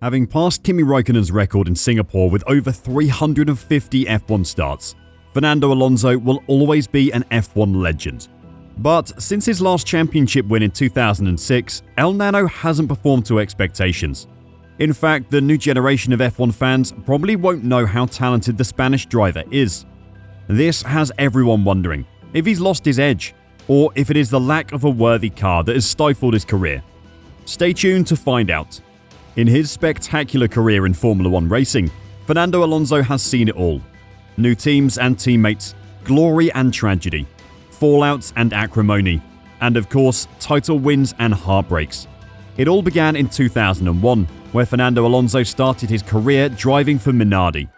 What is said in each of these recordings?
Having passed Kimi Raikkonen's record in Singapore with over 350 F1 starts, Fernando Alonso will always be an F1 legend. But since his last championship win in 2006, El Nano hasn't performed to expectations. In fact, the new generation of F1 fans probably won't know how talented the Spanish driver is. This has everyone wondering if he's lost his edge, or if it is the lack of a worthy car that has stifled his career. Stay tuned to find out. In his spectacular career in Formula One racing, Fernando Alonso has seen it all. New teams and teammates, glory and tragedy, fallouts and acrimony, and of course, title wins and heartbreaks. It all began in 2001, where Fernando Alonso started his career driving for Minardi.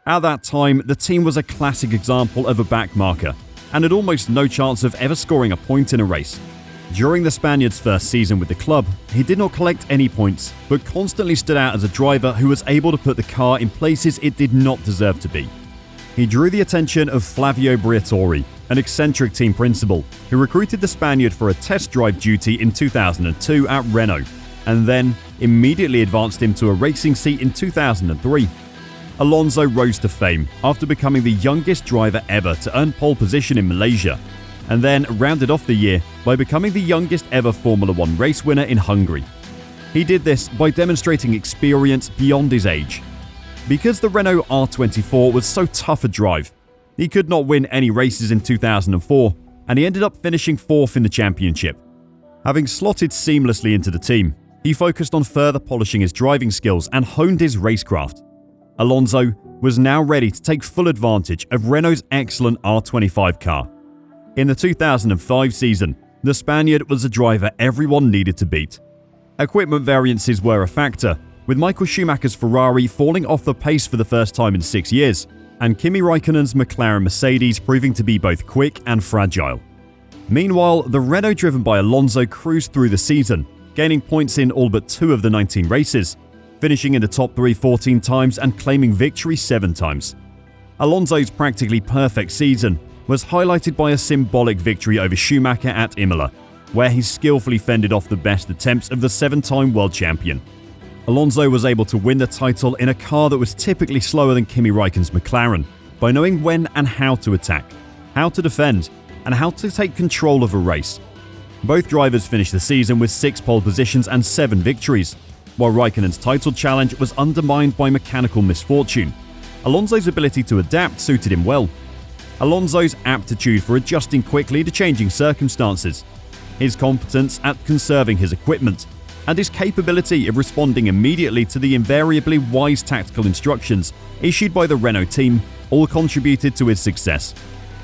At that time, the team was a classic example of a backmarker, and had almost no chance of ever scoring a point in a race. During the Spaniard's first season with the club, he did not collect any points, but constantly stood out as a driver who was able to put the car in places it did not deserve to be. He drew the attention of Flavio Briatore, an eccentric team principal, who recruited the Spaniard for a test drive duty in 2002 at Renault, and then immediately advanced him to a racing seat in 2003. Alonso rose to fame after becoming the youngest driver ever to earn pole position in Malaysia, and then rounded off the year by becoming the youngest ever Formula One race winner in Hungary. He did this by demonstrating experience beyond his age. Because the Renault R24 was so tough a drive, he could not win any races in 2004, and he ended up finishing 4th in the championship. Having slotted seamlessly into the team, he focused on further polishing his driving skills and honed his racecraft. Alonso was now ready to take full advantage of Renault's excellent R25 car. In the 2005 season, the Spaniard was a driver everyone needed to beat. Equipment variances were a factor, with Michael Schumacher's Ferrari falling off the pace for the first time in 6 years, and Kimi Raikkonen's McLaren Mercedes proving to be both quick and fragile. Meanwhile, the Renault driven by Alonso cruised through the season, gaining points in all but 2 of the 19 races, finishing in the top 3 14 times and claiming victory 7 times. Alonso's practically perfect season was highlighted by a symbolic victory over Schumacher at Imola, where he skillfully fended off the best attempts of the 7-time world champion. Alonso was able to win the title in a car that was typically slower than Kimi Raikkonen's McLaren by knowing when and how to attack, how to defend, and how to take control of a race. Both drivers finished the season with 6 pole positions and 7 victories. While Raikkonen's title challenge was undermined by mechanical misfortune, Alonso's ability to adapt suited him well. Alonso's aptitude for adjusting quickly to changing circumstances, his competence at conserving his equipment, and his capability of responding immediately to the invariably wise tactical instructions issued by the Renault team all contributed to his success.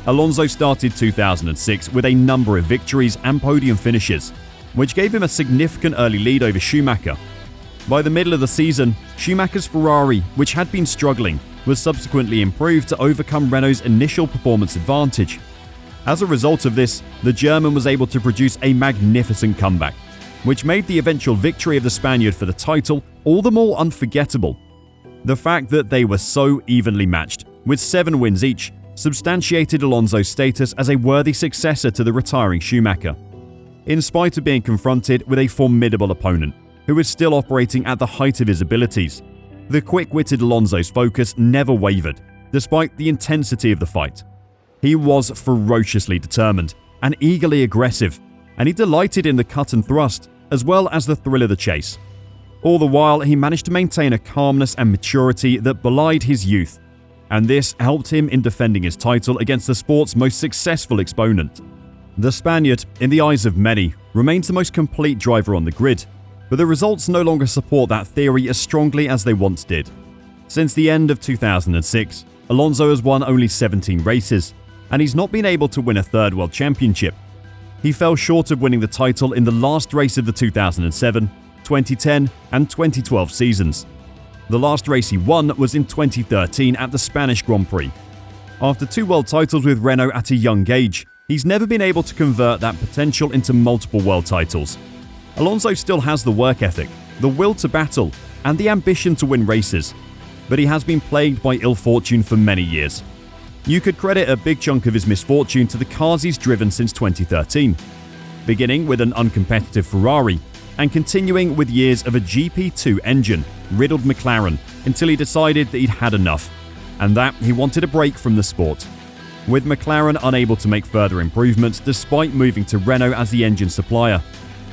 Alonso started 2006 with a number of victories and podium finishes, which gave him a significant early lead over Schumacher. By the middle of the season, Schumacher's Ferrari, which had been struggling, was subsequently improved to overcome Renault's initial performance advantage. As a result of this, the German was able to produce a magnificent comeback, which made the eventual victory of the Spaniard for the title all the more unforgettable. The fact that they were so evenly matched, with 7 wins each, substantiated Alonso's status as a worthy successor to the retiring Schumacher. In spite of being confronted with a formidable opponent, who was still operating at the height of his abilities, the quick-witted Alonso's focus never wavered, despite the intensity of the fight. He was ferociously determined and eagerly aggressive, and he delighted in the cut and thrust, as well as the thrill of the chase. All the while, he managed to maintain a calmness and maturity that belied his youth, and this helped him in defending his title against the sport's most successful exponent. The Spaniard, in the eyes of many, remains the most complete driver on the grid, but the results no longer support that theory as strongly as they once did. Since the end of 2006, Alonso has won only 17 races, and he's not been able to win a 3rd world championship. He fell short of winning the title in the last race of the 2007, 2010, and 2012 seasons. The last race he won was in 2013 at the Spanish Grand Prix. After 2 world titles with Renault at a young age, he's never been able to convert that potential into multiple world titles. Alonso still has the work ethic, the will to battle, and the ambition to win races, but he has been plagued by ill fortune for many years. You could credit a big chunk of his misfortune to the cars he's driven since 2013. Beginning with an uncompetitive Ferrari, and continuing with years of a GP2 engine riddled McLaren until he decided that he'd had enough, and that he wanted a break from the sport. With McLaren unable to make further improvements despite moving to Renault as the engine supplier,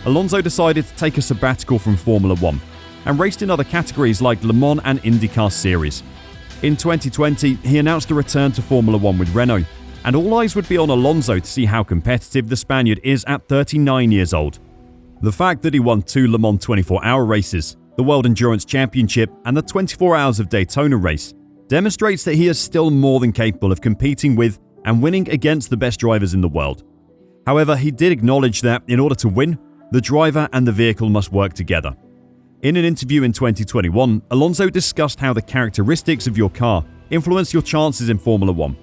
Alonso decided to take a sabbatical from Formula 1 and raced in other categories like Le Mans and IndyCar Series. In 2020, he announced a return to Formula 1 with Renault, and all eyes would be on Alonso to see how competitive the Spaniard is at 39 years old. The fact that he won 2 Le Mans 24-hour races, the World Endurance Championship and the 24 Hours of Daytona race demonstrates that he is still more than capable of competing with and winning against the best drivers in the world. However, he did acknowledge that in order to win, the driver and the vehicle must work together. In an interview in 2021, Alonso discussed how the characteristics of your car influence your chances in Formula 1.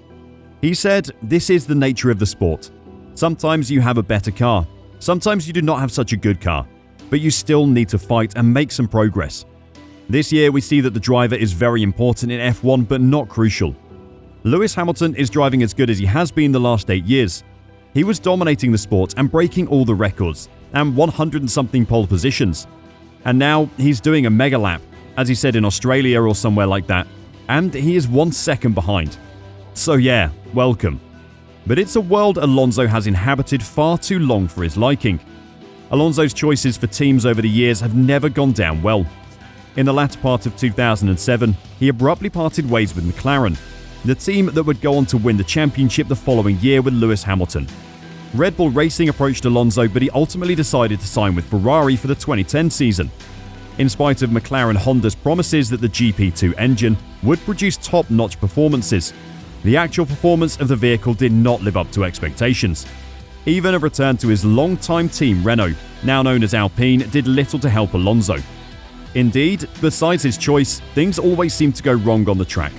He said, "This is the nature of the sport. Sometimes you have a better car, sometimes you do not have such a good car, but you still need to fight and make some progress. This year we see that the driver is very important in F1 but not crucial. Lewis Hamilton is driving as good as he has been the last 8 years. He was dominating the sport and breaking all the records, and 100 and something pole positions. And now he's doing a mega lap, as he said in Australia or somewhere like that, and he is 1 second behind. So yeah, welcome." But it's a world Alonso has inhabited far too long for his liking. Alonso's choices for teams over the years have never gone down well. In the latter part of 2007, he abruptly parted ways with McLaren, the team that would go on to win the championship the following year with Lewis Hamilton. Red Bull Racing approached Alonso, but he ultimately decided to sign with Ferrari for the 2010 season. In spite of McLaren Honda's promises that the GP2 engine would produce top-notch performances, the actual performance of the vehicle did not live up to expectations. Even a return to his longtime team Renault, now known as Alpine, did little to help Alonso. Indeed, besides his choice, things always seemed to go wrong on the track.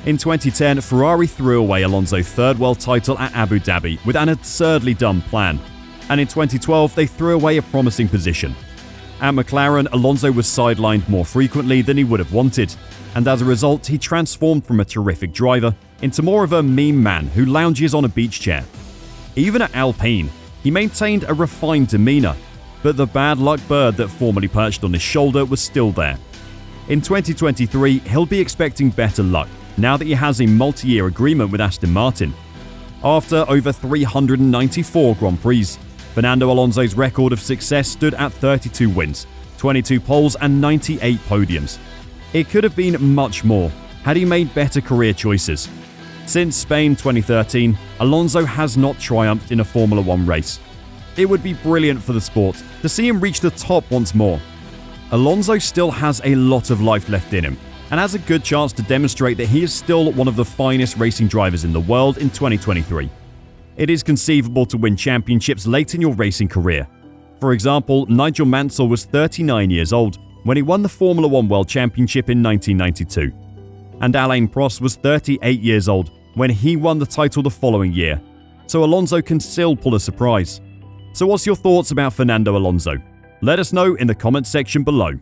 In 2010, Ferrari threw away Alonso's third world title at Abu Dhabi with an absurdly dumb plan, and in 2012 they threw away a promising position. At McLaren, Alonso was sidelined more frequently than he would have wanted, and as a result he transformed from a terrific driver into more of a meme man who lounges on a beach chair. Even at Alpine, he maintained a refined demeanour, but the bad luck bird that formerly perched on his shoulder was still there. In 2023, he'll be expecting better luck, now that he has a multi-year agreement with Aston Martin. After over 394 Grand Prix, Fernando Alonso's record of success stood at 32 wins, 22 poles and 98 podiums. It could have been much more had he made better career choices. Since Spain 2013, Alonso has not triumphed in a Formula 1 race. It would be brilliant for the sport to see him reach the top once more. Alonso still has a lot of life left in him, and has a good chance to demonstrate that he is still one of the finest racing drivers in the world in 2023. It is conceivable to win championships late in your racing career. For example, Nigel Mansell was 39 years old when he won the Formula 1 World Championship in 1992. And Alain Prost was 38 years old when he won the title the following year. So Alonso can still pull a surprise. So what's your thoughts about Fernando Alonso? Let us know in the comments section below.